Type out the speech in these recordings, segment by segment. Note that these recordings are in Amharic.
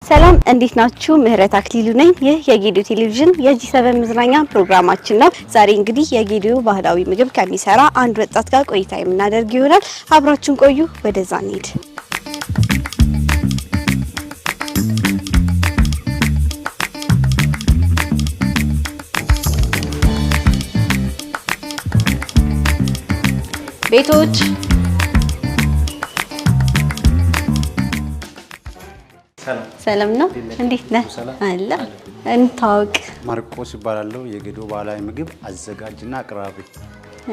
ሰላም እንዴት ናችሁ? ምህረት አክሊሉ ነኝ። ይህ የጌዲዮ ቴሌቪዥን የጂ7 መዝናኛ ፕሮግራማችን ነው። ዛሬ እንግዲህ የጌዲዮ ባህላዊ ምግብ ከሚሰራ አንድ ወጣት ጋር ቆይታ የምናደርግ ይሆናል። አብራችሁን ቆዩ። ወደዛ እንሂድ። ቤቶች ሰላም ነው። እንዴት ነህ? አለ እንታውቅ። ማርቆስ ይባላል። የጌዲዮ ባህላዊ ምግብ አዘጋጅና አቅራቢ።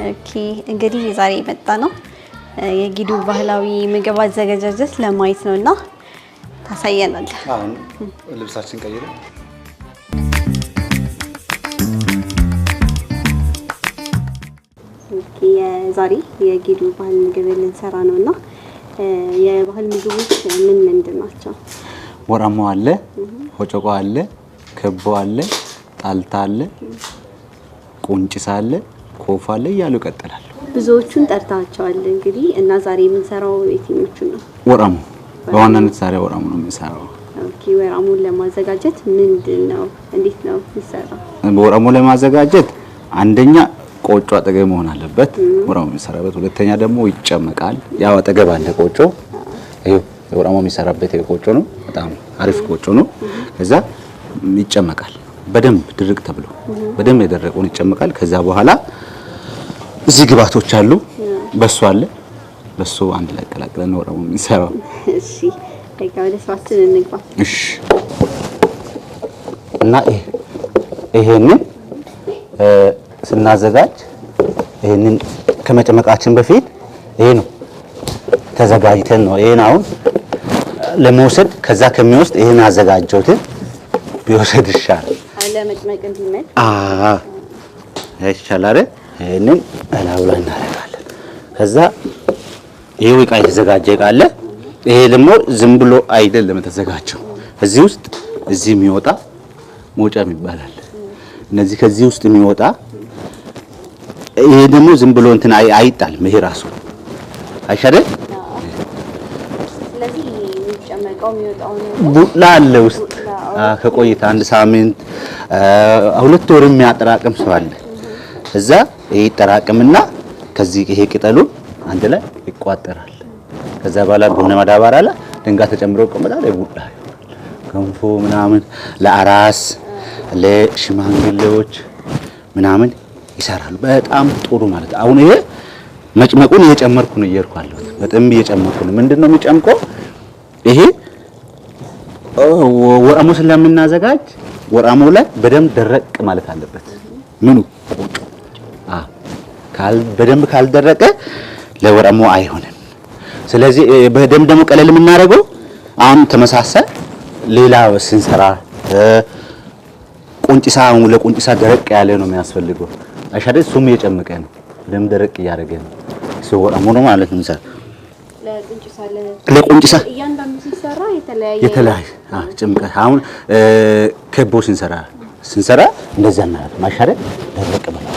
ኦኬ እንግዲህ ዛሬ የመጣ ነው የጌዲዮ ባህላዊ ምግብ አዘጋጃጀት ለማየት ነውና ታሳየናለህ። አሁን ልብሳችን ቀይረን ኦኬ ዛሬ የጌዲዮ ባህል ምግብ ልንሰራ ነውና የባህል ምግቦች ምን ምንድን ናቸው? ወራሞ አለ፣ ሆጨቆ አለ፣ ከቦ አለ፣ ጣልታ አለ፣ ቁንጭሳ አለ፣ ኮፋ አለ እያሉ ይቀጥላሉ። ብዙዎቹን ጠርታቸዋል እንግዲህ እና ዛሬ የምንሰራው የትኞቹ ነው? ወራሞ በዋናነት ዛሬ ወራሞ ነው የምንሰራው። ኦኬ ወራሞን ለማዘጋጀት ምንድነው እንዴት ነው የሚሰራው? ወራሞ ለማዘጋጀት አንደኛ ቆጮ አጠገብ መሆን አለበት ወራሞ የሚሰራበት። ሁለተኛ ደግሞ ይጨመቃል። ያው አጠገብ አለ ቆጮ። ይሄ ወራሞ የሚሰራበት ቆጮ ነው። በጣም አሪፍ ቆጮ ነው። ከዛ ይጨመቃል በደንብ ድርቅ ተብሎ በደንብ የደረቀውን ይጨመቃል። ከዛ በኋላ እዚህ ግብአቶች አሉ። በሶ አለ። በሶ አንድ ላይ ቀላቅለን ነው ወራሞ የሚሰራው። እሺ ወደ ስራችን እንግባ። እሺ እና ይሄንን ስናዘጋጅ ይሄንን ከመጨመቃችን በፊት ይሄ ነው ተዘጋጅተን ነው ይሄን አሁን ለመውሰድ ከዛ ከሚወስድ ይሄን አዘጋጀውት ቢወሰድ ይሻላል። አለ መጭመቅ እንዲመጥ ይሻላል። ይሄንን አላው ላይ እናደርጋለን። ከዛ ይሄው ዕቃ የተዘጋጀ ዕቃ አለ። ይሄ ደግሞ ዝም ብሎ አይደለም ተዘጋጀው። እዚህ ውስጥ እዚህ የሚወጣ ሞጫም ይባላል። እነዚህ ከዚህ ውስጥ የሚወጣ ይሄ ደግሞ ዝም ብሎ እንትን አይጣልም። ይሄ ራሱ አይሻደል። ስለዚህ የሚጨመቀው የሚወጣው ነው ቡላ አለ ውስጥ ከቆይታ አንድ ሳምንት 2 ወር የሚያጠራቅም ሰው አለ። እዛ ይሄ ይጠራቅምና ከዚህ ይሄ ቅጠሉ አንድ ላይ ይቋጠራል። ከዛ በኋላ በሆነ ማዳበሪያ ላይ ድንጋይ ተጨምሮ ይቆመጣል። ቡላ ገንፎ ምናምን ለአራስ ለሽማግሌዎች ምናምን ይሰራሉ። በጣም ጥሩ ማለት አሁን ይሄ መጭመቁን እየጨመርኩ ነው እየርኳለሁ። በጣም እየጨመርኩ ነው። ምንድነው የሚጨምቀው? ይሄ ወራሞ ስለምናዘጋጅ ወራሞ ላይ በደንብ ደረቅ ማለት አለበት። ምኑ በደንብ ካልደረቀ ለወራሞ አይሆንም። ስለዚህ በደንብ ደግሞ ቀለል የምናደርገው አሁን ተመሳሳይ ሌላ ስንሰራ ቁንጭሳ ለቁንጭሳ ደረቅ ያለ ነው የሚያስፈልገው። አይሻደ ሱም እየጨመቀ ነው ደም ደረቅ እያደረገ ነው። ወራሞ ነው ማለት ነው። ለቁንጭሳ እያንዳንዱ ሲሰራ የተለያየ ጭምቀት አሁን ከቦ ስንሰራ እንደዛ እናደርግ ማሻረ ደረቅ ማለት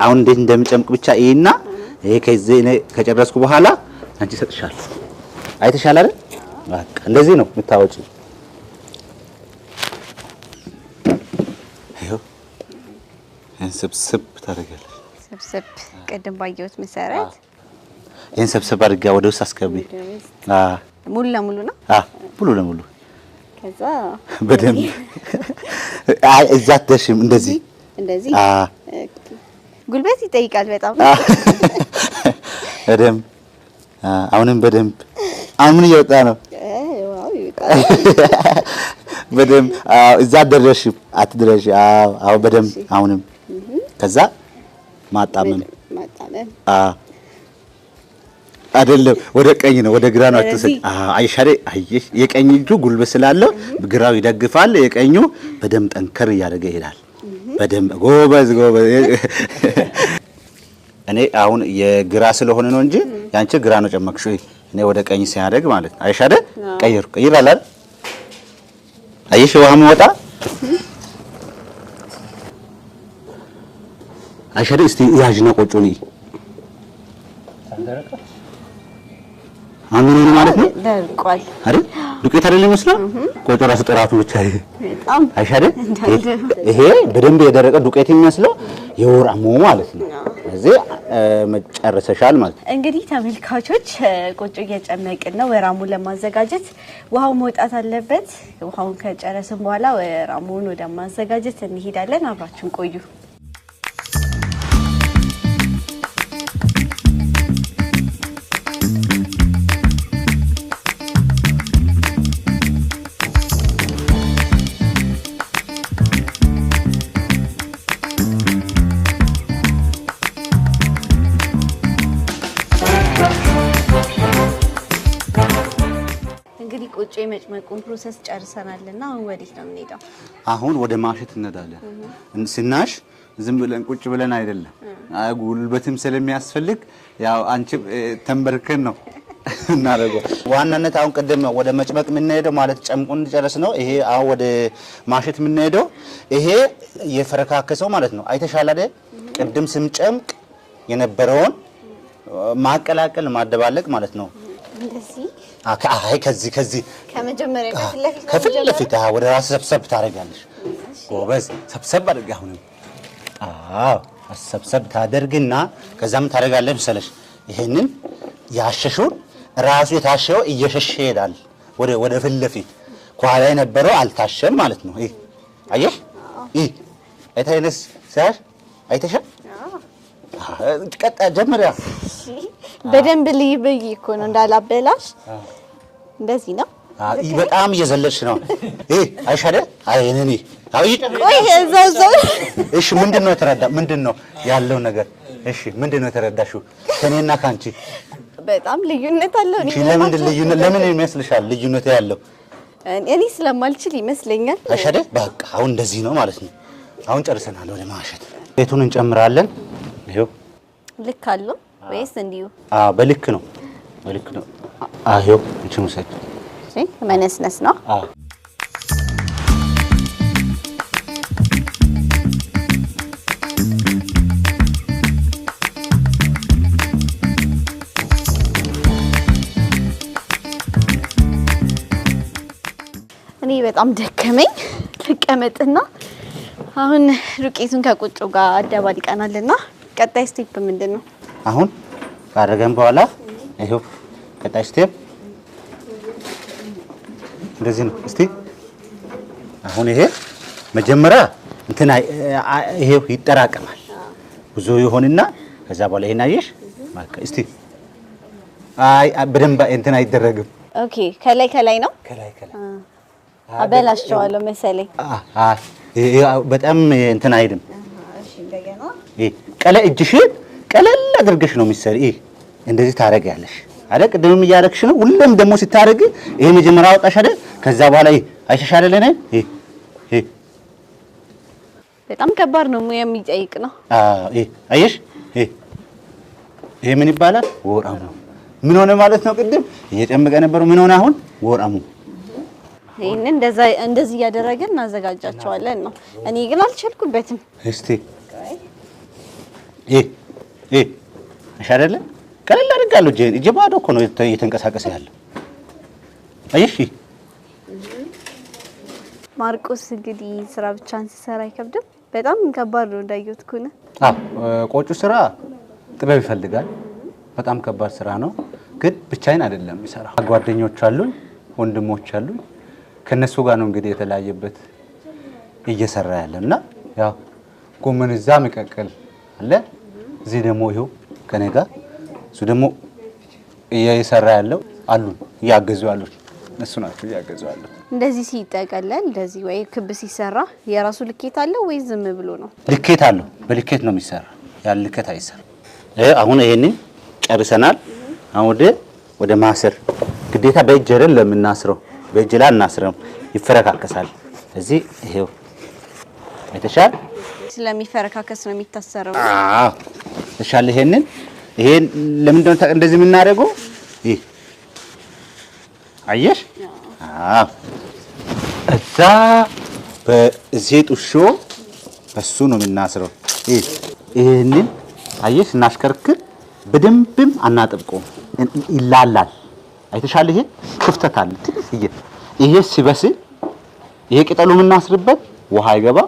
አሁን እንዴት እንደምጨምቅ ብቻ ይሄና ይሄ ከዚህ ከጨረስኩ በኋላ አንቺ ሰጥሻለሁ። አይተሻል አይደል? በቃ እንደዚህ ነው የምታወጪ። ይሄው ሰብሰብ ታደርጋለሽ። ሰብሰብ ቀደም ባየሁት መሰረት ይሄን ሰብሰብ አድርጋ ወደ ውስጥ አስገቢ። ሙሉ ለሙሉ ነው? ሙሉ ለሙሉ። ከዛ በደንብ እዛ ተሽም እንደዚህ ጉልበት ይጠይቃል በጣም። በደንብ አሁንም በደንብ አሁን ምን እየወጣ ነው? ዋው ይወጣል በደንብ እዛ ደረሽም አትደረሽ። አዎ በደንብ አሁንም ከዛ ማጣመም አይደለም ወደ ቀኝ ነው ወደ ግራ ነው አትሰጥ። አይሻሬ አይሽ የቀኝ እጁ ጉልበት ስላለው ግራው ይደግፋል። የቀኙ በደንብ ጠንከር እያደረገ ይሄዳል። በደንብ ጎበዝ። እኔ አሁን የግራ ስለሆነ ነው እንጂ ያንቺ ግራ ነው ጨመቅሽው። እኔ ወደ ቀኝ ሲያደግ ማለት አይሽ አይደል? ቀይር አላል አይሽ ውሃ መውጣ አይሽ አይደል? እስቲ ያዥና ቆጮኒ አሁን ነው ማለት ነው። ደርቋል አይደል? ዱቄት አይደለም ይመስላል። ቆጮ ራሱ ጥራቱ ብቻ በጣም አይሽ አይደል? ይሄ በደንብ የደረቀ ዱቄት የሚመስለው የወራሙ ማለት ነው። እዚህ መጨረሰሻል ማለት ነው። እንግዲህ ተመልካቾች ቆጮ እየጨመቅን ነው። ወራሙን ለማዘጋጀት ውሃው መውጣት አለበት። ውሃውን ከጨረስን በኋላ ወራሙን ወደ ማዘጋጀት እንሄዳለን። አብራችሁን ቆዩ። ቆጮ የመጭመቁን ፕሮሰስ ጨርሰናልና አሁን ወዴት ነው የምንሄደው? አሁን ወደ ማሸት እንሄዳለን። ስናሽ ዝም ብለን ቁጭ ብለን አይደለም፣ ጉልበትም ስለሚያስፈልግ ያው አንቺ ተንበርከን ነው እናደርገው። ዋናነት አሁን ቀደም ወደ መጭመቅ የምንሄደው ማለት ጨምቁን እንጨርስ ነው። ይሄ አሁን ወደ ማሸት የምንሄደው ይሄ የፈረካከሰው ማለት ነው። አይተሻል አይደል? ቅድም ስንጨምቅ የነበረውን ማቀላቀል ማደባለቅ ማለት ነው። እንደዚህ አይ ከዚህ ከመጀመሪያ ከፊት ለፊት ወደ ራስ ሰብሰብ ታደርጋለሽ። ጎበዝ ሰብሰብ አድርጋ አሁን ሰብሰብ ታደርግና ከዛም ታደርጋለሽ መሰለሽ። ይሄንን ያሸሹን ራሱ የታሸው እየሸሸ ይሄዳል ወደ ፊት ለፊት። ከኋላ የነበረው አልታሸም ማለት ነው። አየሽ? አይተኸኝስ ሳይሽ አይተሻ? ቀጣ ጀመሪያ በደንብ ልይበይ እኮ ነው እንዳላበላሽ። እንደዚህ ነው። በጣም እየዘለልሽ ነው። አይሻለ አይነኒ ቆይ እዛው እሺ፣ ምንድነው የተረዳ? ምንድነው ያለው ነገር? እሺ፣ ምንድነው የተረዳሽው ከኔና ካንቺ? በጣም ልዩነት አለው። እሺ፣ ለምን ይመስልሻል ልዩነት ያለው? እኔ ስለማልችል ይመስለኛል። አይሻለ በቃ አሁን እንደዚህ ነው ማለት ነው። አሁን ጨርሰናል። ወደ ማሸት ቤቱን እንጨምራለን። ይሄው ልክ አለው ወይስ እንዲሁ? በልክ ነው። ይሄው እንቺ ሙሰድ መነስነስ ነው። እኔ በጣም ደከመኝ። ልቀመጥና አሁን ዱቄቱን ከቆጮ ጋር አደባልቀናልና ቀጣይ ስቴፕ ምንድነው? አሁን ካደረገን በኋላ ይሄው ቀጣይ ስቴፕ እንደዚህ ነው። እስቲ አሁን ይሄ መጀመሪያ እንትና ይሄው ይጠራቀማል ብዙ ይሆንና ከዛ በኋላ ይሄን አየሽ ማከ እስቲ በደንብ እንትና አይደረግም። ኦኬ ከላይ ነው። ከላይ አበላሽዋለሁ መሰለኝ። በጣም እንትና አይደም። እሺ እንደገና እጅሽን ቀለል አድርገሽ ነው የሚሰሪ። እንደዚህ ታረጋለሽ አይደል? ቅድምም እያደረግሽ ነው። ሁሉም ደግሞ ሲታረግ ይሄ መጀመሪያ አውጣሽ አይደል? ከዛ በኋላ አይሻሻለ ለኔ በጣም ከባድ ነው፣ ሙያ የሚጠይቅ ነው። አየሽ ይሄ ምን ይባላል? ወራሙ። ምን ሆነ ማለት ነው? ቅድም እየጨመቀ ነበረው ምን ሆነ አሁን? ወራሙ። ይሄን እንደዚህ እያደረገን እናዘጋጃቸዋለን ነው። እኔ ግን አልቻልኩበትም። እስቲ አይሻለ ቀለል አድርጋለሁ። እጄ ባዶ እኮ ነው እየተንቀሳቀሰ ያለው። አየሽ ማርቆስ እንግዲህ ስራ ብቻን ሲሰራ አይከብድም። በጣም ከባድ ነው እንዳየሁት ከሆነ። ቆጮ ስራ ጥበብ ይፈልጋል። በጣም ከባድ ስራ ነው። ግን ብቻዬን አይደለም የሚሰራው። ጓደኞች አሉኝ፣ ወንድሞች አሉኝ። ከነሱ ጋር ነው እንግዲህ የተለያየበት እየሰራ ያለና ያው ጎመን እዛ መቀቀል አለ። እዚህ ደግሞ ይሄው ከኔ ጋር እሱ ደግሞ እየሰራ ያለው አሉ እያገዙ ያሉት እነሱ ናቸው እያገዙ ያሉት። እንደዚህ ሲጠቀለል እንደዚህ ወይ ክብ ሲሰራ የራሱ ልኬት አለው ወይ ዝም ብሎ ነው? ልኬት አለው። በልኬት ነው የሚሰራ። ያ ልኬት አይሰራ። አሁን ይሄንን ጨርሰናል። አሁን ወደ ማሰር ግዴታ በእጅ አይደለም ለምናስረው፣ በእጅ ላይ እናስረው ይፈረካከሳል። እዚህ ይሄው አይተሻል። ስለሚፈረካከስ ነው የሚታሰረው አዎ ተሻለ ይሄን ለምንድነው እንደዚህ የምናደርገው ይሄ አየሽ አዎ እዛ በዘይት ውሾ በሱ ነው የምናስረው ይሄንን አየሽ እናሽከርክር በደንብም አናጥብቀው ይላላል አይተሻል ይሄ ክፍተት አለ ትንሽዬ ይሄ ሲበስል ይሄ ቅጠሉ የምናስርበት ውሃ አይገባ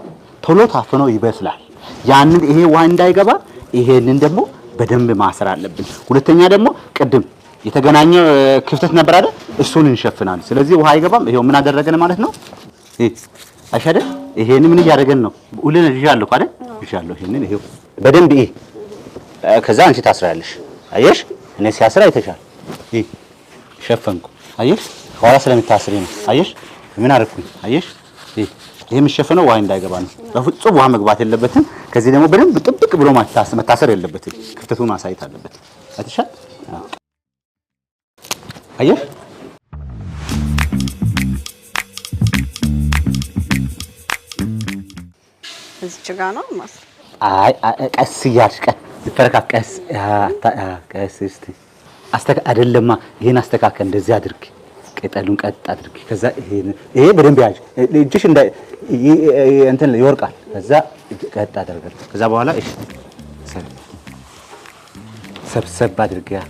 ቶሎ ታፍኖ ይበስላል ያንን ይሄ ውሃ እንዳይገባ ይሄንን ደግሞ በደንብ ማሰር አለብን ሁለተኛ ደግሞ ቅድም የተገናኘ ክፍተት ነበር አይደል እሱን እንሸፍናለን ስለዚህ ውሃ አይገባም ይሄው ምን አደረገን ማለት ነው አሻደ ይሄን ምን ያደረገን ነው ሁሉን ይዣለሁ አይደል ይዣለሁ ይሄንን ይሄው በደንብ ይሄ ከዛ አንቺ ታስራለሽ አየሽ እኔ ሲያስራ አይተሻል ይሄ ሸፈንኩ አየሽ ኋላ ስለምታስሪ ነው አየሽ ምን አደረኩኝ አየሽ ይሄ የሚሸፈነው ውሃ እንዳይገባ ነው በፍጹም ውሃ መግባት የለበትም ከዚህ ደግሞ በደንብ ጥብቅ ብሎ መታሰር የለበትም ክፍተቱን ማሳየት አለበት አይተሻል አየሽ እዚህ ጋር ነው ማስ አይ ቀስ ያልሽ ፈረካከስ ቀስ እስቲ አይደለማ ይሄን አስተካከል እንደዚህ አድርግ ቅጠሉን ቀጥ አድርግ ከዛ ይሄ በደንብ ያዥ እጅሽ እንደ እንትን ይወርቃል ከዛ ቀጥ አድርገን ከዛ በኋላ እሺ ሰብሰብ አድርጊያ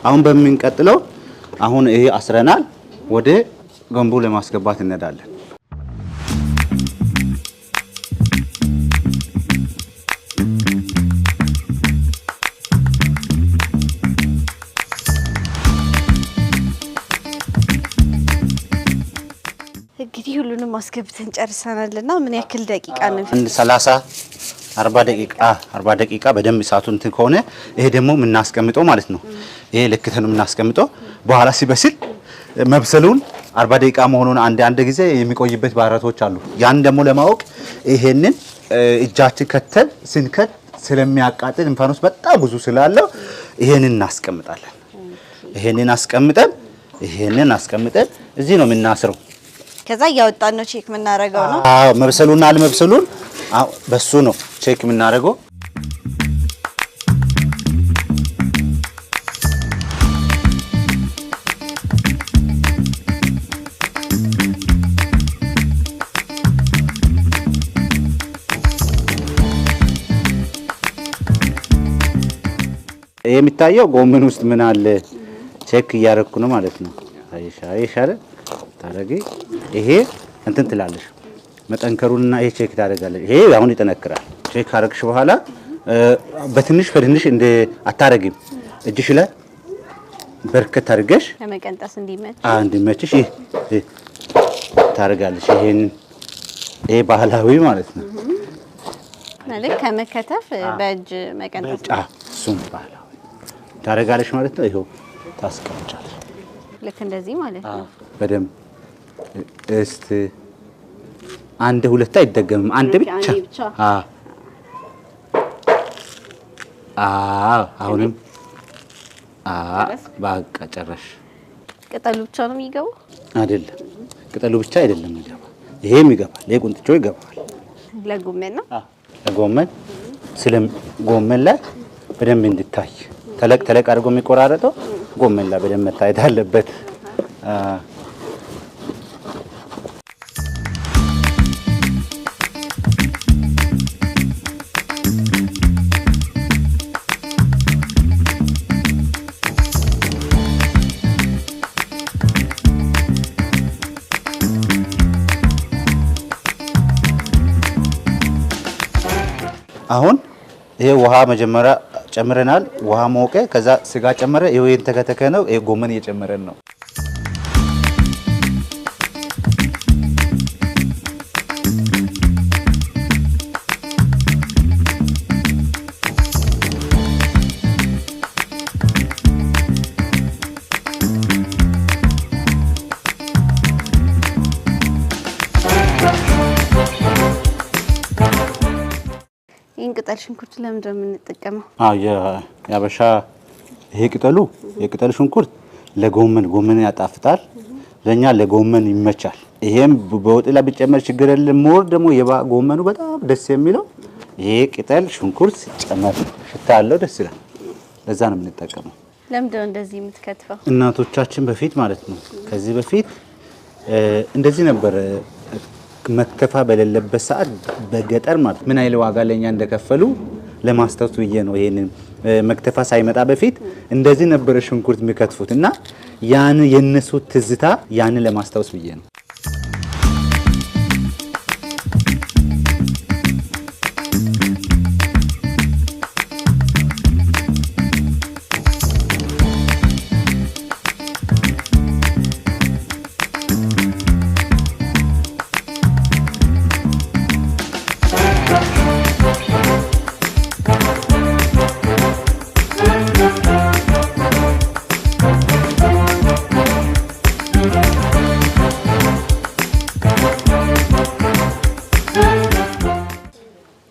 አሁን በሚንቀጥለው አሁን ይሄ አስረናል ወደ ገንቦ ለማስገባት እንሄዳለን እንግዲህ ሁሉንም ማስገብተን ጨርሰናልና ምን ያክል ደቂቃ ነው 30 40 ደቂቃ በደንብ እሳቱን እንትን ከሆነ ይሄ ደግሞ ምናስቀምጠው ማለት ነው ይሄ ለክተን ምናስቀምጠው በኋላ ሲበስል መብሰሉን 40 ደቂቃ መሆኑን አንድ ጊዜ የሚቆይበት ባህራቶች አሉ ያን ደግሞ ለማወቅ ይሄንን እጃችን ከተል ስንከት ስለሚያቃጥል እንፋኖስ በጣም ብዙ ስላለው ይሄንን እናስቀምጣለን ይሄንን አስቀምጠን እዚህ ነው ምናስረው ከዛ ያወጣን ነው ቼክ ምናረጋው ነው አዎ መብሰሉና አለመብሰሉን በሱ ነው ቼክ ምናረጋው የሚታየው ጎመን ውስጥ ምን አለ ቼክ እያረኩ ነው ማለት ነው አይሻለ ታረጊ ይሄ እንትን ትላለሽ መጠንከሩንና ይሄ ቼክ ታደርጋለሽ ይሄ አሁን ይጠነክራል ቼክ አረግሽ በኋላ በትንሽ እንደ አታረጊም እጅሽ ላይ በርከት አድርገሽ ለመቀንጠስ እንዲመችሽ ይሄ ታረጋለሽ ይሄ ባህላዊ ማለት ነው ማለት ከመከተፍ በእጅ መቀንጠስ እሱም ባህላዊ ታረጋለሽ ማለት ነው ይሄው ታስቀምጫለሽ ልክ እንደዚህ ማለት ነው በደም እስቲ አንድ ሁለት አይደገምም አንድ ብቻ አሁንም በቃ ጨረሽ ቅጠሉ ብቻ ነው የሚገባው አይደለም ቅጠሉ ብቻ አይደለም የሚገባው ይሄም ይገባል ይሄ ቁንጥጮ ይገባል ለጎመን ነው ለጎመን ስለም ጎመን ላይ በደንብ እንድታይ ተለቅ አድርጎ የሚቆራረጠው ጎመን ላይ በደንብ መታየት አለበት አሁን ይሄ ውሃ መጀመሪያ ጨምረናል ውሃ ሞቀ ከዛ ስጋ ጨመረ ይሄው የተከተከ ነው ይሄ ጎመን እየጨመረን ነው ቅጠል ሽንኩርት ለምንድን ነው የምንጠቀመው? ያበሻ ይሄ የቅጠል ሽንኩርት ለጎመን ያጣፍጣል። ለኛ ለጎመን ይመቻል። ይሄም በወጥ ላይ ቢጨመር ችግር የለም። ሞር ደግሞ ጎመኑ በጣም ደስ የሚለው ይሄ ቅጠል ሽንኩርት ሲጨመር ሽታ አለው፣ ደስ ይላል። ለዛ ነው የምንጠቀመው። ለምንድን ነው እንደዚህ የምትከትፈው? እናቶቻችን በፊት ማለት ነው ከዚህ በፊት እንደዚህ ነበር መከፋ በሌለበት ሰዓት በገጠር ማለት ምን አይል ዋጋ ለኛ እንደከፈሉ ለማስታወስ ብዬ ነው። ይሄንን መክተፋ ሳይመጣ በፊት እንደዚህ ነበር ሽንኩርት የሚከትፉት እና ያን የነሱ ትዝታ ያን ለማስታወስ ብዬ ነው።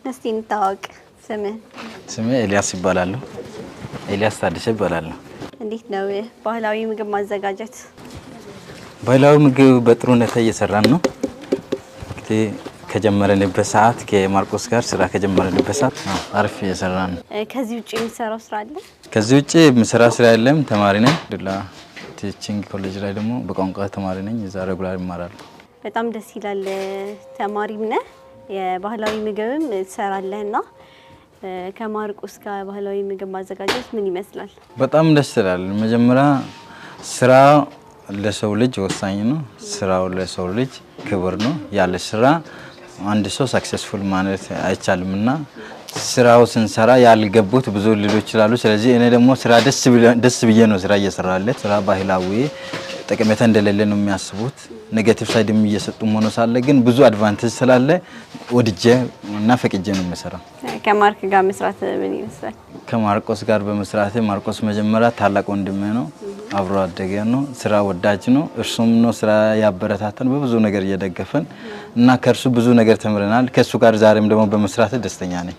እስቲ እንታወቅ። ስሜ ኤልያስ ይባላል። ኤልያስ ታደሰ ይባላል። እንዴት ነው ባህላዊ ምግብ ማዘጋጀት? ባህላዊ ምግብ በጥሩ ሁኔታ እየሰራን ነው። ከጀመረንበት ሰዓት ከማርቆስ ጋር ስራ ከጀመረንበት ሰዓት አሪፍ እየሰራን ነው። ከዚህ ውጪ የሚሰራው ስራ አለ? ከዚህ ውጪ የምሰራ ስራ የለም። ተማሪ ነኝ። ድላ ቲቺንግ ኮሌጅ ላይ ደግሞ በቋንቋ ተማሪ ነኝ። እዛ ሬጉላር እማራለሁ። በጣም ደስ ይላል። ተማሪም ነህ፣ የባህላዊ ምግብም ትሰራለህና ከማርቆስ ጋር ባህላዊ ምግብ ማዘጋጀት ምን ይመስላል? በጣም ደስ ይላል። መጀመሪያ ስራ ለሰው ልጅ ወሳኝ ነው። ስራው ለሰው ልጅ ክብር ነው። ያለ ስራ አንድ ሰው ሰክሰስፉል ማለት አይቻልምና ስራው ስንሰራ ያልገቡት ብዙ ሊሎች ይችላሉ። ስለዚህ እኔ ደግሞ ስራ ደስ ብዬ ነው ስራ እየሰራለት። ስራ ባህላዊ ጠቀሜታ እንደሌለ ነው የሚያስቡት። ኔጌቲቭ ሳይድም እየሰጡ ሆኖ ሳለ ግን ብዙ አድቫንቴጅ ስላለ ወድጄ እና ፈቅጄ ነው የምሰራው። ከማርክ ጋር መስራት ምን ይመስላል? ከማርቆስ ጋር በመስራት ማርቆስ መጀመሪያ ታላቅ ወንድሜ ነው፣ አብሮ አደገ ነው፣ ስራ ወዳጅ ነው። እርሱም ነው ስራ ያበረታተን በብዙ ነገር እየደገፈን እና ከርሱ ብዙ ነገር ተምረናል። ከሱ ጋር ዛሬም ደግሞ በመስራት ደስተኛ ነኝ።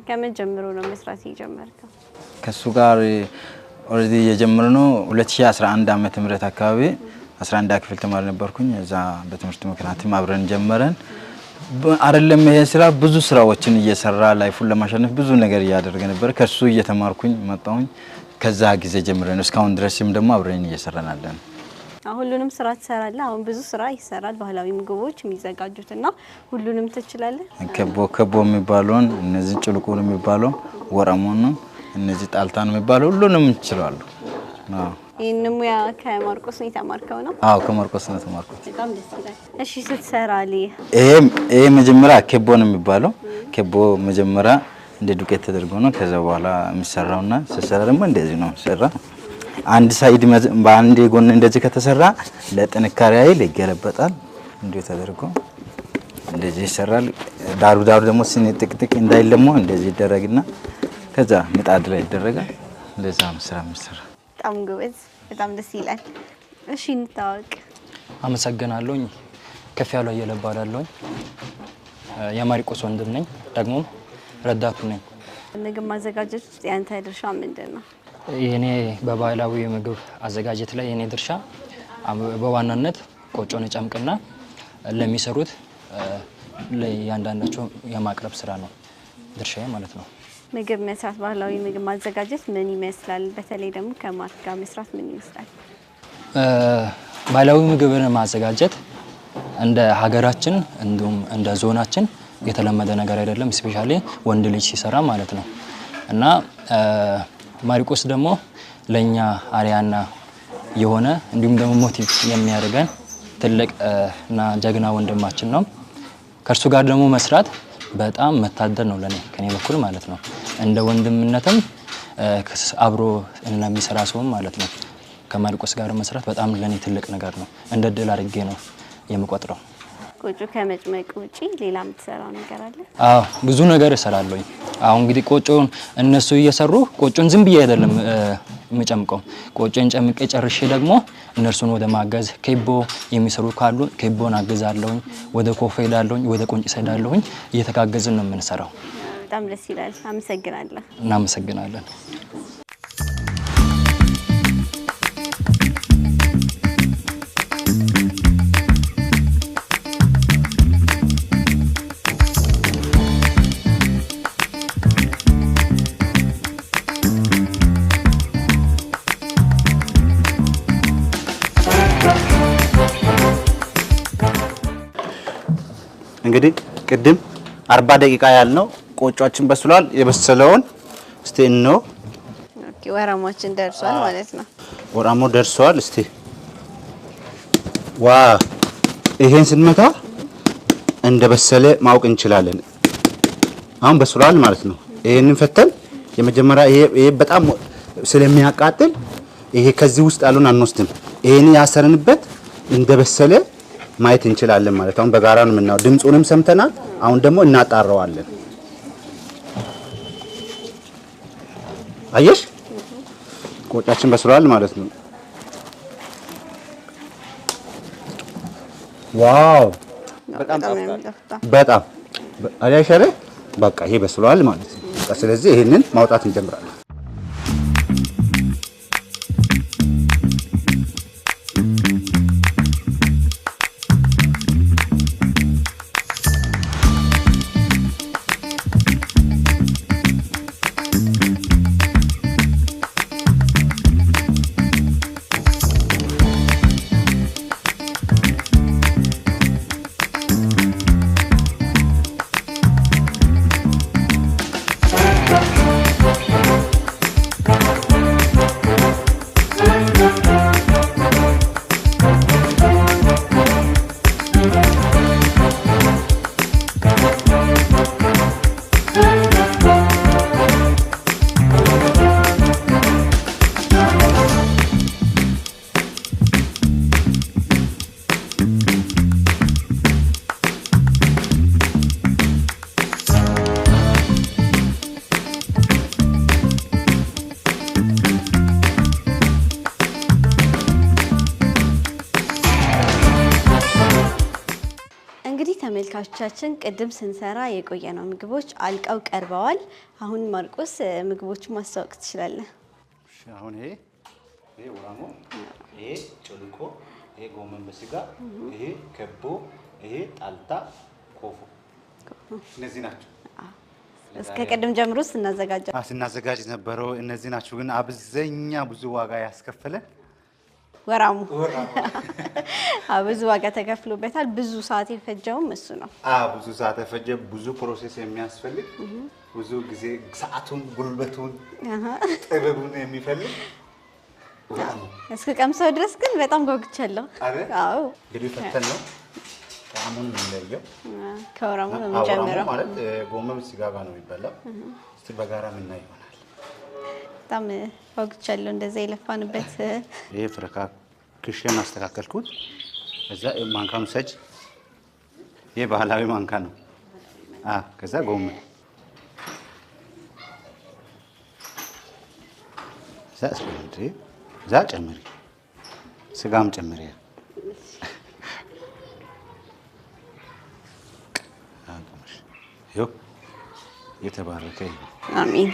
ከምን ጀምሮ ነው መስራት የጀመርከው? ከሱ ጋር ኦሬዲ የጀመርነው 2011 ዓመተ ምህረት አካባቢ 11 ክፍል ተማሪ ነበርኩኝ። እዛ በትምህርት ምክንያት አብረን ጀመረን። አይደለም ይሄ ስራ ብዙ ስራዎችን እየሰራ ላይፉን ለማሸነፍ ብዙ ነገር እያደረገ ነበር። ከሱ እየተማርኩኝ መጣሁኝ። ከዛ ጊዜ ጀምረን እስካሁን ድረስም ደግሞ አብረን እየሰራናለን። ሁሉንም ስራ ትሰራለህ? አሁን ብዙ ስራ ይሰራል ባህላዊ ምግቦች የሚዘጋጁትና ሁሉንም ትችላለህ? ከቦ የሚባለውን እነዚህ ጭልቁን የሚባለው ወረሞን ነው፣ እነዚህ ጣልታን የሚባለው ሁሉንም እችላለሁ። ይሄንን ሙያ ከማርቆስ ነው የተማርከው ነው? አዎ ከማርቆስ ነው የተማርኩት። በጣም ደስ ይላል። እሺ ስትሰራል ይሄ መጀመሪያ ከቦ ነው የሚባለው። ከቦ መጀመሪያ እንደ ዱቄት ተደርጎ ነው ከዛ በኋላ የሚሰራውና ሲሰራ ደግሞ እንደዚህ ነው ሰራ። አንድ ሳይድ በአንድ ጎን እንደዚህ ከተሰራ ለጥንካሬ ኃይል ይገለበጣል። እንዴት ተደርጎ እንደዚህ ይሰራል። ዳሩ ደግሞ ጥቅጥቅ እንዳይል ደግሞ እንደዚህ ይደረግና ከዛ ምጣድ ላይ ይደረጋል። ለዛ ነው ስራ የሚሰራ። በጣም ጎበዝ፣ በጣም ደስ ይላል። እሺ እንታወቅ። አመሰግናለሁኝ። ከፍ ያለው እየለባላለሁኝ የማርቆስ ወንድም ነኝ፣ ደግሞ ረዳቱ ነኝ። ምግብ ማዘጋጀት ውስጥ ያንተ ድርሻ ምንድነው? የኔ በባህላዊ ምግብ አዘጋጀት ላይ የኔ ድርሻ በዋናነት ቆጮን ጨምቅና ለሚሰሩት ለያንዳንዳቸው የማቅረብ ስራ ነው ድርሻዬ ማለት ነው። ምግብ መስራት ባህላዊ ምግብ ማዘጋጀት ምን ይመስላል? በተለይ ደግሞ ከማርክ ጋር መስራት ምን ይመስላል? ባህላዊ ምግብን ማዘጋጀት እንደ ሀገራችን እንዲሁም እንደ ዞናችን የተለመደ ነገር አይደለም። ስፔሻሊ ወንድ ልጅ ሲሰራ ማለት ነው እና ማርቆስ ደግሞ ለኛ አሪያና የሆነ እንዲሁም ደግሞ ሞቲቭ የሚያደርገን ትልቅ እና ጀግና ወንድማችን ነው። ከርሱ ጋር ደግሞ መስራት በጣም መታደል ነው ለኔ ከኔ በኩል ማለት ነው። እንደ ወንድምነትም አብሮ እንደሚሰራ ሰው ማለት ነው። ከማርቆስ ጋር መስራት በጣም ለኔ ትልቅ ነገር ነው። እንደ ድል አድርጌ ነው የምቆጥረው። ቆጮ ከመጭመቅ ውጪ ሌላ የምትሰራው ነገር አለ? አዎ ብዙ ነገር እሰራለሁኝ። አሁን እንግዲህ ቆጮን እነሱ እየሰሩ ቆጮን ዝም ብዬ አይደለም የምጨምቀው። ቆጮን ጨምቄ ጨርሼ ደግሞ እነርሱን ወደ ማገዝ ኬቦ የሚሰሩ ካሉ ኬቦን አግዛለሁኝ። ወደ ኮፌ ሄዳለሁኝ፣ ወደ ቁንጭ ሄዳለሁኝ። እየተጋገዝን ነው የምንሰራው። በጣም ደስ ይላል። አመሰግናለሁ። እናመሰግናለን። እንግዲህ ቅድም 40 ደቂቃ ያልነው ቆጯችን በስሏል። የበሰለውን እስቲ እንነው። ኦኬ ወራሞችን ደርሷል ማለት ነው። ወራሞ ደርሷል። እስቲ ዋ ይሄን ስንመታ እንደበሰለ ማወቅ እንችላለን። አሁን በስሏል ማለት ነው። ይሄንን ፈተን የመጀመሪያ ይሄ በጣም ስለሚያቃጥል ይሄ ከዚህ ውስጥ ያሉን አንወስድም። ይሄን ያሰርንበት እንደበሰለ ማየት እንችላለን ማለት አሁን በጋራ ነው የምናው። ድምጹንም ሰምተናል። አሁን ደግሞ እናጣራዋለን። አየሽ ቆጫችን በስሏል ማለት ነው። ዋው በጣም አያሽ አይደል? በቃ ይሄ በስሏል ማለት ነው። ስለዚህ ይሄንን ማውጣት እንጀምራለን። ተመልካቾቻችን ቅድም ስንሰራ የቆየነው ምግቦች አልቀው ቀርበዋል። አሁን ማርቆስ ምግቦቹን ማስተዋወቅ ትችላለህ? እሺ አሁን ይሄ ወራሞ፣ ይሄ ጮልቆ፣ ይሄ ጎመን በስጋ፣ ይሄ ከቦ፣ ይሄ ጣልታ ኮፎ እነዚህ ናቸው። እስከ ቅድም ጀምሮ ስናዘጋጅ ነበረው እነዚህ ናቸው። ግን አብዛኛ ብዙ ዋጋ ያስከፈለን ወራሙ ብዙ ዋጋ ተከፍሎበታል። ብዙ ሰዓት የፈጀውም እሱ ነው። ብዙ ሰዓት የፈጀ ብዙ ፕሮሰስ የሚያስፈልግ ብዙ ጊዜ ሰዓቱን ጉልበቱን ጥበቡን የሚፈልግ ወራሙ እስከ ቀምሰው ድረስ ግን በጣም ጓጉቻለሁ። አዎ እንግዲህ ፈተን ነው ጣሙን የሚለየው ከወራሙ ነው የሚጀምረው። ማለት ጎመን ስጋ ጋር ነው የሚበላው። እስቲ በጋራ ምን ይሆናል? በጣም ጓጉቻለሁ። እንደዛ የለፋንበት ይሄ ፍረካ ክሽን አስተካከልኩት። ከዛ ማንካም ሰጅ ይሄ ባህላዊ ማንካ ነው። ከዛ ጎመን ዛ ጨምሪ ስጋም ጨምሪ። ይኸው የተባረከ ይሁን። አሜን።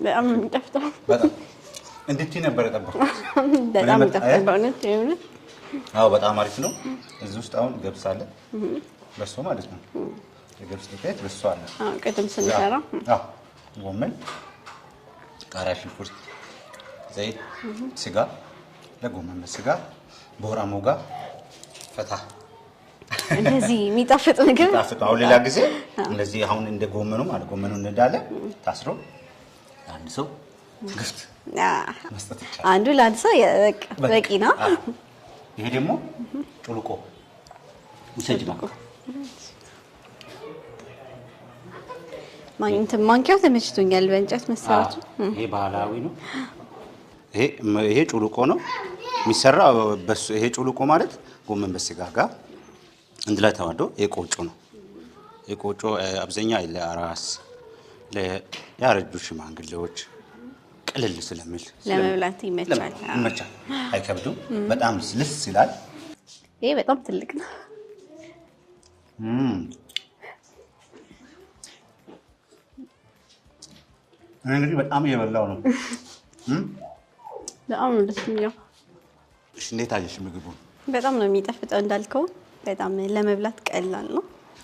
በጣም የሚጠፍተው በጣም እንዴት ነበር የጠበቁት? በጣም የሚጠፍተው በእውነት ይሁን። በጣም አሪፍ ነው። እዚህ ውስጥ አሁን ገብስ አለ፣ በሶ ማለት ነው። የገብስ ዱቄት በሶ አለ። ቅድም ስንሰራ ጎመን፣ ቃሪያ፣ ሽንኩርት፣ ዘይት፣ ስጋ ለጎመን በስጋ በወራሞ ጋር ፈታ እንደዚህ የሚጣፍጥ ምግብ አሁን ሌላ ጊዜ እንደዚህ አሁን እንደ ጎመኑ ማለት ጎመኑ እንዳለ ታስሮ አንድ ሰው ግፍት መስጠት ይቻላል። አንዱ ለአንድ ሰው በቂ ነው። ይሄ ደግሞ ጩልቆ ውሰጅ ነው። ማንኪያው ተመችቶኛል፣ በእንጨት መሰራቱ። ይሄ ባህላዊ ነው። ይሄ ጩልቆ ነው የሚሰራው በሱ። ይሄ ጩልቆ ማለት ጎመን በስጋ ጋር አንድ ላይ ተዋህዶ የቆጮ ነው። የቆጮ አብዛኛ ለአራስ ለያረጁ ሽማግሌዎች ቅልል ስለሚል ለመብላት ይመቻል። ይመቻል፣ አይከብዱም። በጣም ልስ ይላል። ይሄ በጣም ትልቅ ነው። እንግዲህ በጣም እየበላው ነው። በጣም ነው ደስ የሚለው። እሺ እንዴት አየሽ ምግቡን? በጣም ነው የሚጠፍጠው እንዳልከው፣ በጣም ለመብላት ቀላል ነው።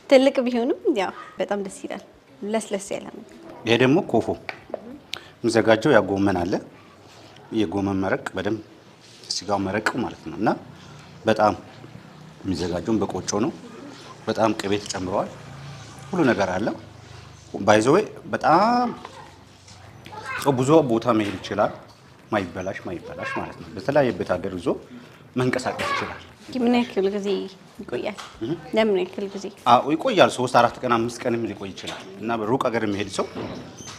ትልቅ ቢሆንም ያው በጣም ደስ ይላል። ለስለስ ያለ ነው። ይሄ ደግሞ ኮፎ የሚዘጋጀው ያ ጎመን አለ። የጎመን መረቅ በደንብ ስጋው መረቅ ማለት ነው እና በጣም የሚዘጋጀውን በቆጮ ነው። በጣም ቅቤ ተጨምረዋል። ሁሉ ነገር አለ። ባይዘዌ በጣም ሰው ብዙ ቦታ መሄድ ይችላል። ማይበላሽ ማለት ነው። በተለያየ ቤት ሀገር ይዞ መንቀሳቀስ ይችላል። ምን ያክል ጊዜ ይቆያል? ለምን ያክል ጊዜ ይቆያል? 3 4 ቀን 5 ቀንም ሊቆይ ይችላል። እና ሩቅ ሀገር የሚሄድ ሰው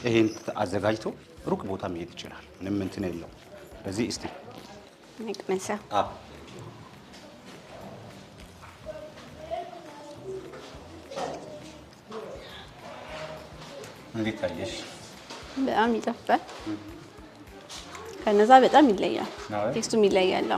ይሄን አዘጋጅቶ ሩቅ ቦታ መሄድ ይችላል። ምንም እንትን የለው። በዚህ እስቲ ነቅመሳ እንዴት ታየሽ? በጣም ይጣፍጣል። ከነዛ በጣም ይለያል። ቴስቱም ይለያል።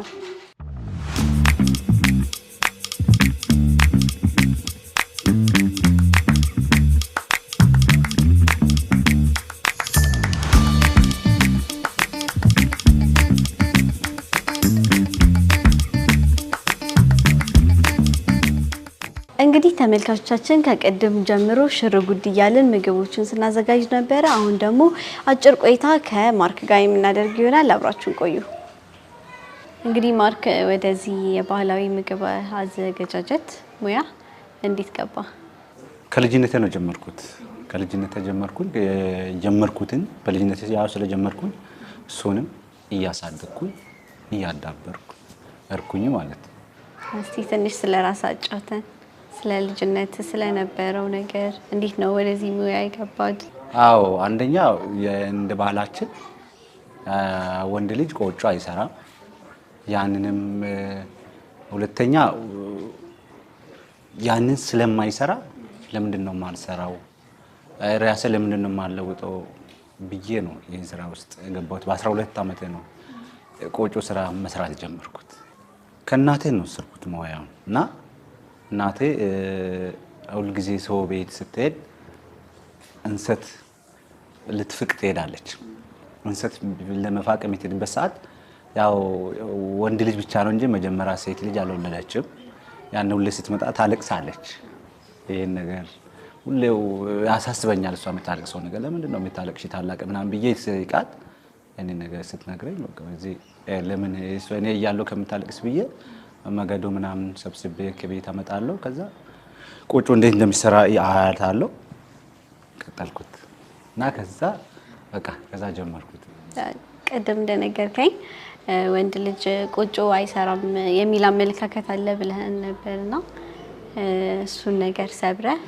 እንግዲህ ተመልካቾቻችን ከቀደም ጀምሮ ሽር ጉድ እያልን ምግቦችን ስናዘጋጅ ነበረ። አሁን ደግሞ አጭር ቆይታ ከማርክ ጋር የምናደርግ ይሆናል። አብራችሁን ቆዩ። እንግዲህ ማርክ ወደዚህ የባህላዊ ምግብ አዘገጃጀት ሙያ እንዴት ገባ? ከልጅነቴ ነው ጀመርኩትን በልጅነቴ ያው ስለጀመርኩኝ እሱንም እያሳደግኩኝ እያዳበርኩ እርኩኝ ማለት ነው። እስቲ ትንሽ ስለራስ አጫውተን። ስለ ልጅነት ስለነበረው ነገር እንዴት ነው ወደዚህ ሙያ የገባድ? አዎ አንደኛ እንደ ባህላችን ወንድ ልጅ ቆጮ አይሰራም። ያንንም ሁለተኛ ያንን ስለማይሰራ ለምንድን ነው የማልሰራው ራሴ ለምንድን ነው የማልለውጠው ብዬ ነው ይሄን ስራ ውስጥ የገባሁት። በ12 ዓመቴ ነው ቆጮ ስራ መስራት ጀመርኩት። ከእናቴ ነው ወሰድኩት ሙያውን እና እናቴ ሁል ጊዜ ሰው ቤት ስትሄድ እንሰት ልትፍቅ ትሄዳለች። እንሰት ለመፋቅ የምትሄድበት ሰዓት ያው ወንድ ልጅ ብቻ ነው እንጂ መጀመሪያ ሴት ልጅ አልወለደችም። ያን ሁሌ ስትመጣ ታለቅሳለች። ይሄን ነገር ሁሌው ያሳስበኛል። እሷ የምታለቅሰው ነገር ለምንድን ነው የምታለቅሽ ታላቅ ምናምን ብዬ ስጠይቃት እኔ ነገር ስትነግረኝ በቃ እዚህ ለምን እኔ እያለሁ ከምታለቅስ ብዬ መገዶ ምናምን ሰብስቤ ከቤት አመጣለሁ። ከዛ ቆጮ እንዴት እንደሚሰራ አያታለሁ። ቀጠልኩት እና ከዛ ጀመርኩት። ቀደም እንደነገርከኝ ወንድ ልጅ ቆጮ አይሰራም የሚል አመለካከት አለ ብለህን ነበርና እሱን ነገር ሰብረህ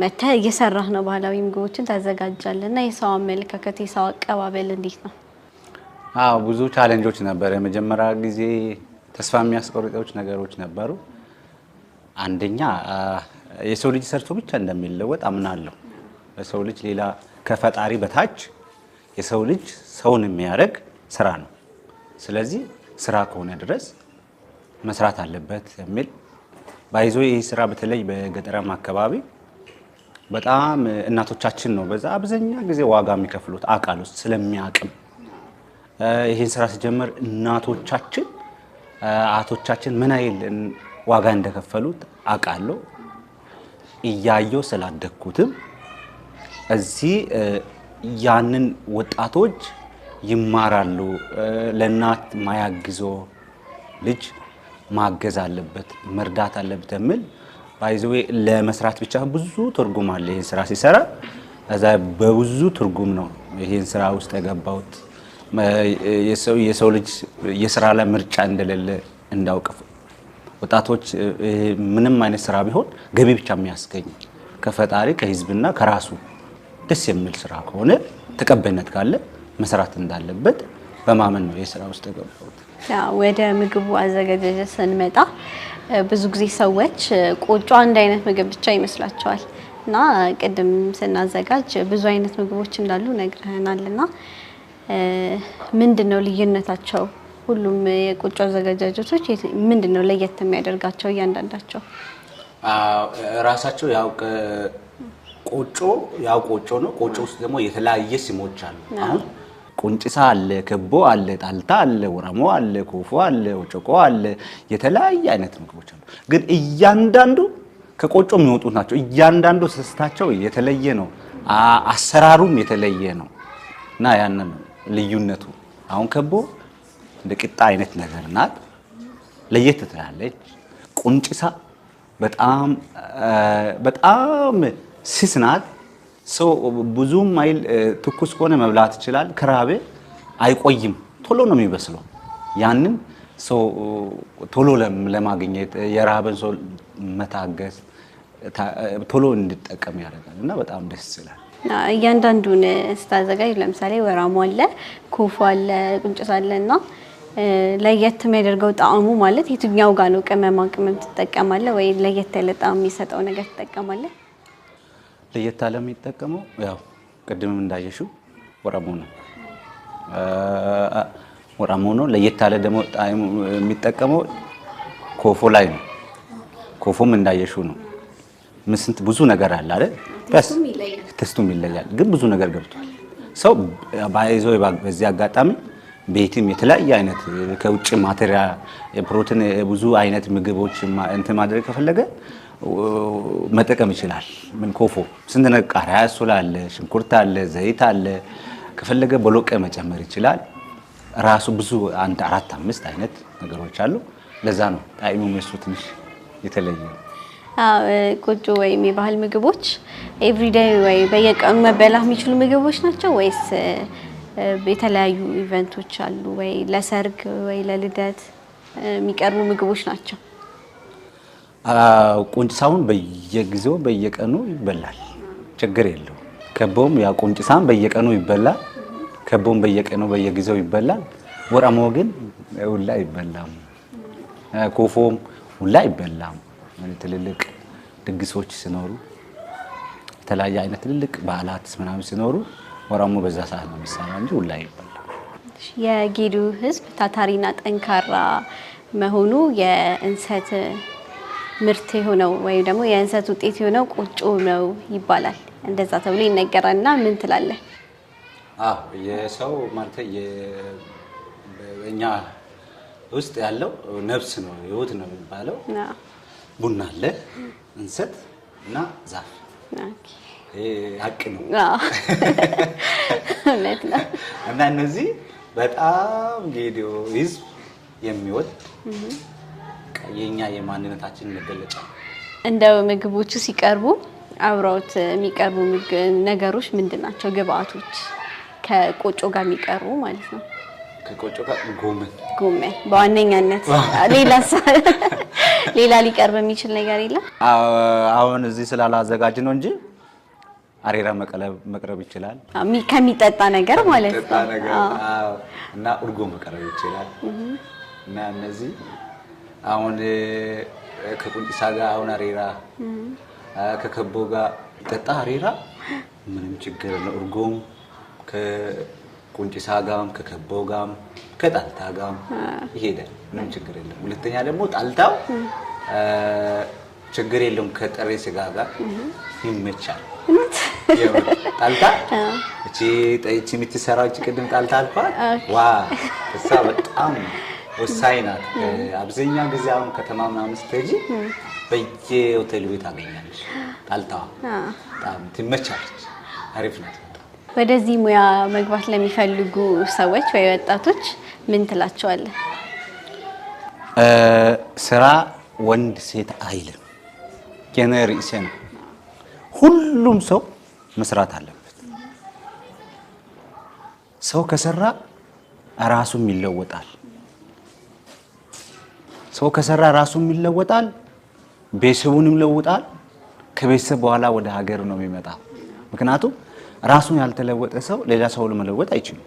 መተህ እየሰራህ ነው። ባህላዊ ምግቦችን ታዘጋጃለህና የሰው አመለካከት የሰው አቀባበል እንዴት ነው? አዎ ብዙ ቻሌንጆች ነበር። የመጀመሪያ ጊዜ ተስፋ የሚያስቆርጡት ነገሮች ነበሩ። አንደኛ የሰው ልጅ ሰርቶ ብቻ እንደሚለወጥ አምናለሁ። የሰው ልጅ ሌላ ከፈጣሪ በታች የሰው ልጅ ሰውን የሚያደርግ ስራ ነው። ስለዚህ ስራ ከሆነ ድረስ መስራት አለበት የሚል ባይዞ ይህ ስራ በተለይ በገጠራማ አካባቢ በጣም እናቶቻችን ነው በዛ አብዛኛው ጊዜ ዋጋ የሚከፍሉት አቃል ውስጥ ስለሚያቅም ይሄን ስራ ሲጀምር እናቶቻችን አቶቻችን ምን አይል ዋጋ እንደከፈሉት አቃለሁ። እያየው ስላደኩትም እዚህ ያንን ወጣቶች ይማራሉ። ለእናት ማያግዞ ልጅ ማገዝ አለበት መርዳት አለበት የሚል ባይዘዌ ለመስራት ብቻ ብዙ ትርጉም አለ። ይሄን ስራ ሲሰራ እዛ በብዙ ትርጉም ነው ይሄን ስራ ውስጥ የገባሁት። የሰው ልጅ የስራ ላይ ምርጫ እንደሌለ እንዳውቅ ወጣቶች ምንም አይነት ስራ ቢሆን ገቢ ብቻ የሚያስገኝ ከፈጣሪ ከህዝብና ከራሱ ደስ የሚል ስራ ከሆነ ተቀባይነት ካለ መስራት እንዳለበት በማመን ነው የስራ ውስጥ የገባሁት። ወደ ምግቡ አዘገጃጀት ስንመጣ ብዙ ጊዜ ሰዎች ቆጮ አንድ አይነት ምግብ ብቻ ይመስላቸዋል እና ቅድም ስናዘጋጅ ብዙ አይነት ምግቦች እንዳሉ ነግረናልና ምንድነው ልዩነታቸው? ሁሉም የቆጮ አዘጋጃጆች ምንድነው ለየት የሚያደርጋቸው እያንዳንዳቸው? ራሳቸው ያው ቆጮ ነው። ቆጮ ውስጥ ደግሞ የተለያየ ስሞች አሉ። አሁን ቁንጭሳ አለ፣ ከቦ አለ፣ ጣልታ አለ፣ ወራሞ አለ፣ ኮፎ አለ፣ ወጮቆ አለ። የተለያየ አይነት ምግቦች አሉ። ግን እያንዳንዱ ከቆጮ የሚወጡት ናቸው። እያንዳንዱ ስስታቸው የተለየ ነው። አሰራሩም የተለየ ነው እና ያንን ልዩነቱ አሁን ከቦ እንደ ቂጣ አይነት ነገር ናት፣ ለየት ትላለች። ቁንጭሳ በጣም ስስ ናት። ሰው ብዙም አይል ትኩስ ከሆነ መብላት ይችላል። ከራበ አይቆይም፣ ቶሎ ነው የሚበስለው። ያንን ሰው ቶሎ ለማግኘት የራበን ሰው መታገስ ቶሎ እንዲጠቀም ያደርጋል እና በጣም ደስ ይላል። እያንዳንዱን ስታዘጋጅ ለምሳሌ ወራሞ አለ፣ ኮፎ አለ፣ ቁንጭሳ አለና ለየት የሚያደርገው ጣዕሙ ማለት የትኛው ጋር ነው? ቅመማ ቅመም ትጠቀማለህ ወይ ለየት ያለ ጣዕም የሚሰጠው ነገር ትጠቀማለህ? ለየት ያለ የሚጠቀመው ያው ቅድምም እንዳየሽው ወራሞ ነው። ለየት ያለ ደግሞ ጣዕሙ የሚጠቀመው ኮፎ ላይ ነው። ኮፎም እንዳየሽው ነው። ምስንት ብዙ ነገር አለ አይደል? ቴስቱም ይለያል፣ ግን ብዙ ነገር ገብቷል። ሰው ባይዞ በዚህ አጋጣሚ ቤትም የተለያየ አይነት ከውጭ ማቴሪያል የፕሮቲን ብዙ አይነት ምግቦች እንትን ማድረግ ከፈለገ መጠቀም ይችላል። ምን ኮፎ ስንት ነገር ቃሪያ አለ፣ ሽንኩርት አለ፣ ዘይት አለ። ከፈለገ ቦሎቄ መጨመር ይችላል። ራሱ ብዙ 4-5 አይነት ነገሮች አሉ። ለዛ ነው ጣዕሙ መስሎ ትንሽ የተለየ ነው። ቆጮ ወይም የባህል ምግቦች ኤቭሪዴይ ወይ በየቀኑ መበላት የሚችሉ ምግቦች ናቸው ወይስ የተለያዩ ኢቨንቶች አሉ ወይ ለሰርግ ወይ ለልደት የሚቀርቡ ምግቦች ናቸው? ቁንጭሳውን በየጊዜው በየቀኑ ይበላል፣ ችግር የለው። ከቦም ያ ቁንጭሳም በየቀኑ ይበላል፣ ከቦም በየቀኑ በየጊዜው ይበላል። ወራሞ ግን ሁላ ይበላም፣ ኮፎም ሁላ ይበላም። ትልልቅ ድግሶች ሲኖሩ የተለያየ አይነት ትልልቅ በዓላት ምናምን ሲኖሩ ወራሞ በዛ ሰዓት ነው የሚሰራ እንጂ ሁላ ይበላል። የጌዲዮ ሕዝብ ታታሪና ጠንካራ መሆኑ የእንሰት ምርት የሆነው ወይም ደግሞ የእንሰት ውጤት የሆነው ቆጮ ነው ይባላል። እንደዛ ተብሎ ይነገራልና ምን ትላለህ? የሰው ማለት በእኛ ውስጥ ያለው ነፍስ ነው ህይወት ነው የሚባለው። ቡና አለ፣ እንሰት እና ዛፍ። ሀቅ ነው እና እነዚህ በጣም ጌዲዮ ሕዝብ የሚወድ የኛ የማንነታችን መገለጫ። እንደው ምግቦቹ ሲቀርቡ አብረውት የሚቀርቡ ነገሮች ምንድን ናቸው? ግብአቶች ከቆጮ ጋር የሚቀርቡ ማለት ነው። ከቆጮ ጋር ጎመን በዋነኛነት ሌላ ሊቀርብ የሚችል ነገር የለም። አሁን እዚህ ስላላዘጋጅ ነው እንጂ አሬራ መቅረብ ይችላል። ከሚጠጣ ነገር ማለት ነው። እና እርጎ መቅረብ ይችላል። እና እነዚህ አሁን ከቁንጭሳ ጋር አሁን አሬራ ከከቦ ጋር ጠጣ አሬራ ምንም ችግር የለም። እርጎም ከቁንጭሳ ጋርም ከከቦ ጋርም ከጣልታ ጋርም ይሄዳል፣ ምንም ችግር የለም። ሁለተኛ ደግሞ ጣልታው ችግር የለውም፣ ከጥሬ ስጋ ጋር ይመቻል። ጣልታ እቺ የምትሰራው እቺ ቅድም ጣልታ አልኳት። እሷ በጣም ወሳኝ ናት። አብዛኛው ጊዜ አሁን ከተማ ምናምን ስትሄጂ በየሆቴሉ ቤት ታገኛለሽ። ጣልታዋ በጣም ትመቻለች፣ አሪፍ ናት። ወደዚህ ሙያ መግባት ለሚፈልጉ ሰዎች ወይ ወጣቶች ምን ትላቸዋለህ? ስራ ወንድ ሴት አይልም፣ የኔ ርዕሴ ነው። ሁሉም ሰው መስራት አለበት። ሰው ከሰራ ራሱም ይለወጣል። ሰው ከሰራ ራሱም ይለወጣል፣ ቤተሰቡንም ይለውጣል። ከቤተሰብ በኋላ ወደ ሀገር ነው የሚመጣው። ምክንያቱም ራሱን ያልተለወጠ ሰው ሌላ ሰው ለመለወጥ አይችልም።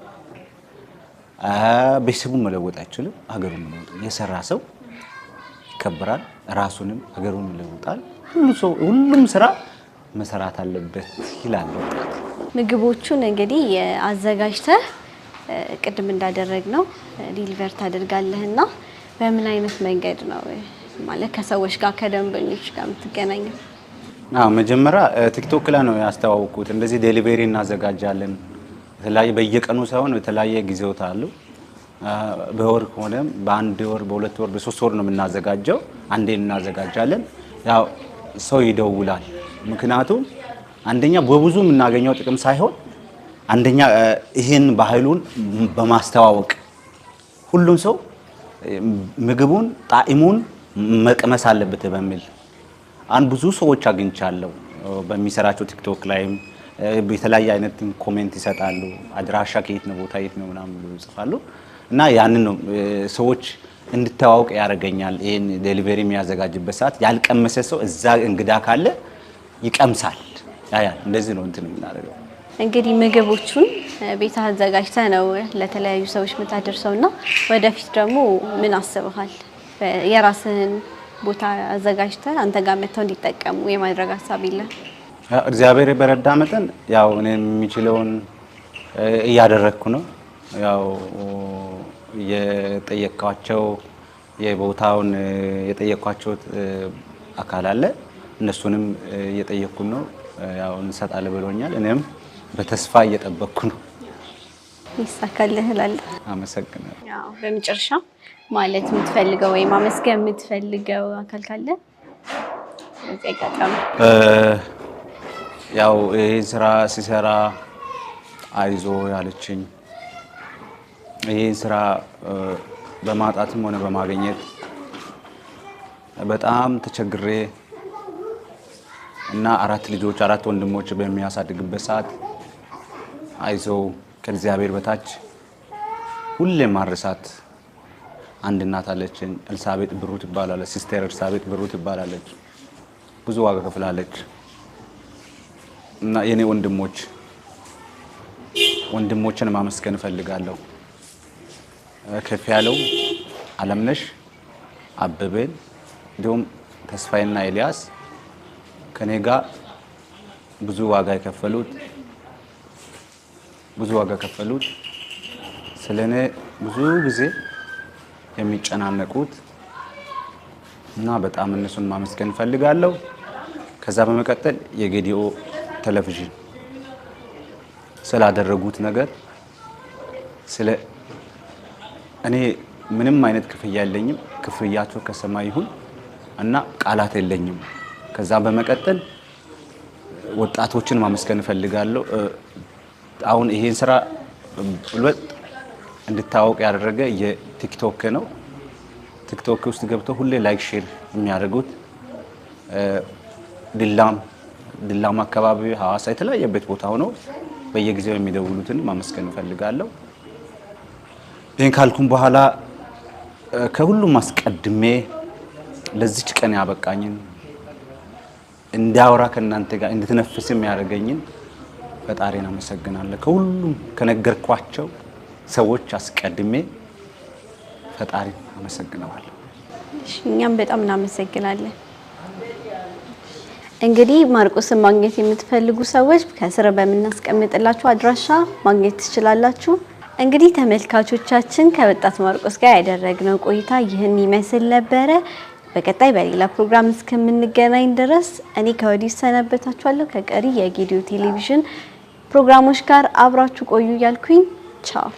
ቤተሰቡን መለወጥ አይችልም፣ ሀገሩን መለወጥ። የሰራ ሰው ይከበራል፣ ራሱንም ሀገሩን ይለውጣል። ሁሉም ስራ መሰራት አለበት ይላል። ምግቦቹን እንግዲህ አዘጋጅተህ ቅድም እንዳደረግነው ዲሊቨር ታደርጋለህና በምን አይነት መንገድ ነው ማለት ከሰዎች ጋር ከደንበኞች ጋር የምትገናኘው? መጀመሪያ ቲክቶክ ላይ ነው ያስተዋወቁት። እንደዚህ ዴሊቨሪ እናዘጋጃለን የተለያየ በየቀኑ ሳይሆን የተለያየ ጊዜው ታሉ በወር ከሆነም በአንድ ወር በሁለት ወር በሶስት ወር ነው የምናዘጋጀው። አንዴ እናዘጋጃለን። ያው ሰው ይደውላል። ምክንያቱም አንደኛ በብዙ የምናገኘው ጥቅም ሳይሆን አንደኛ ይሄን ባህሉን በማስተዋወቅ ሁሉም ሰው ምግቡን ጣዕሙን መቅመስ አለበት በሚል ብዙ ሰዎች አግኝቻለሁ። በሚሰራቸው ቲክቶክ ላይም በተለያየ አይነት ኮሜንት ይሰጣሉ። አድራሻ ከየት ነው ቦታ የት ነው ምናምን ብሎ ይጽፋሉ እና ያንን ነው ሰዎች እንድታዋውቅ ያደርገኛል። ይሄን ዴሊቨሪ የሚያዘጋጅበት ሰዓት ያልቀመሰ ሰው እዛ እንግዳ ካለ ይቀምሳል። እንደዚህ ነው እንትን የምናደርገው። እንግዲህ ምግቦቹን ቤት አዘጋጅተህ ነው ለተለያዩ ሰዎች የምታደርሰውና ወደፊት ደግሞ ምን አስበሃል? የራስህን ቦታ አዘጋጅተህ አንተ ጋር መጥተው እንዲጠቀሙ የማድረግ ሀሳብ የለም? እግዚአብሔር በረዳ መጠን ያው እኔ የሚችለውን እያደረግኩ ነው። ያው የጠየኳቸው የቦታውን የጠየኳቸው አካል አለ። እነሱንም እየጠየቅኩ ነው። ያው እንሰጣለን ብሎኛል። እኔም በተስፋ እየጠበቅኩ ነው። ይሳካልህ እላለሁ። አመሰግናለሁ። ያው በመጨረሻ ማለት የምትፈልገው ወይ ማመስገን የምትፈልገው አካል ካለ እዚህ አጋጣሚ ያው ይሄን ስራ ሲሰራ አይዞ ያለችኝ ይሄን ስራ በማጣትም ሆነ በማግኘት በጣም ተቸግሬ እና አራት ልጆች አራት ወንድሞች በሚያሳድግበት ሰዓት አይዞ ከእግዚአብሔር በታች ሁሌም ማርሳት አንድ እናት አለችኝ። ኤልሳቤጥ ብሩ ትባላለች። ሲስተር ኤልሳቤጥ ብሩ ትባላለች። ብዙ ዋጋ ከፍላለች እና የኔ ወንድሞችን ማመስገን እፈልጋለሁ። ከፍ ያለው አለምነሽ፣ አበበን እንዲሁም ተስፋዬና ኤልያስ ከኔ ጋር ብዙ ዋጋ ከፈሉት ስለኔ ብዙ ጊዜ የሚጨናነቁት እና በጣም እነሱን ማመስገን እፈልጋለሁ። ከዛ በመቀጠል የጌዲኦ ቴሌቪዥን ስላደረጉት ነገር እኔ ምንም አይነት ክፍያ የለኝም። ክፍያቸው ከሰማይ ይሁን እና ቃላት የለኝም። ከዛ በመቀጠል ወጣቶችን ማመስገን እፈልጋለሁ። አሁን ይሄን ስራ ብልጥ እንድታወቅ ያደረገ የቲክቶክ ነው። ቲክቶክ ውስጥ ገብተው ሁሌ ላይክ ሼር የሚያደርጉት ድላም አካባቢ ሐዋሳ የተለያየበት ቦታ ሆኖ በየጊዜው የሚደውሉትን ማመስገን እፈልጋለሁ። ይሄን ካልኩም በኋላ ከሁሉም አስቀድሜ ለዚች ቀን ያበቃኝን እንዳወራ ከእናንተ ጋር እንድትነፍስ የሚያደርገኝን ፈጣሪን አመሰግናለሁ። ከሁሉም ከነገርኳቸው ሰዎች አስቀድሜ ፈጣሪን አመሰግናለሁ። እኛም በጣም እናመሰግናለን። እንግዲህ ማርቆስን ማግኘት የምትፈልጉ ሰዎች ከስር በምናስቀምጥላችሁ አድራሻ ማግኘት ትችላላችሁ። እንግዲህ ተመልካቾቻችን ከወጣት ማርቆስ ጋር ያደረግነው ቆይታ ይህን ይመስል ነበረ። በቀጣይ በሌላ ፕሮግራም እስከምንገናኝ ድረስ እኔ ከወዲሁ ሰናበታችኋለሁ። ከቀሪ የጌዲኦ ቴሌቪዥን ፕሮግራሞች ጋር አብራችሁ ቆዩ እያልኩኝ ቻው።